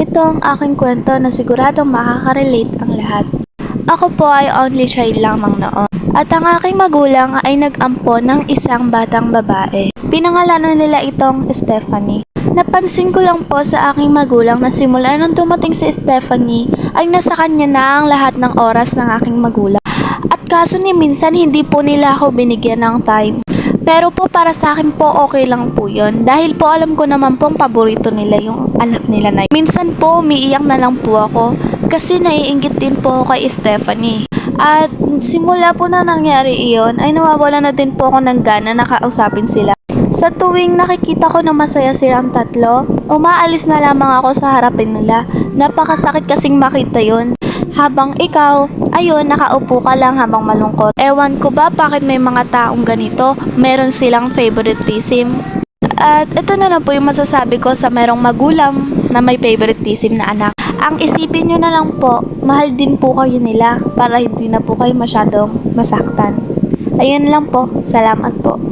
Ito ang aking kwento na siguradong makaka-relate ang lahat. Ako po ay only child lamang noon. At ang aking magulang ay nag-ampon ng isang batang babae. Pinangalanan nila itong Stephanie. Napansin ko lang po sa aking magulang na simula nung dumating si Stephanie ay nasa kanya na ang lahat ng oras ng aking magulang. At kaso ni minsan hindi po nila ako binigyan ng time. Pero po para sa akin po okay lang po yun. Dahil po alam ko naman pong paborito nila yung anak nila na yun. Minsan po umiiyak na lang po ako kasi naiinggit din po ako kay Stephanie. At simula po na nangyari iyon ay nawawala na din po ako ng gana na kausapin sila. Sa tuwing nakikita ko na masaya silang tatlo, umaalis na lamang ako sa harapin nila. Napakasakit kasing makita yun. Habang ikaw, ayun, nakaupo ka lang habang malungkot. Ewan ko ba bakit may mga taong ganito, meron silang favoritism. At ito na lang po yung masasabi ko sa merong magulang na may favoritism na anak. Ang isipin nyo na lang po, mahal din po kayo nila para hindi na po kayo masyadong masaktan. Ayun lang po, salamat po.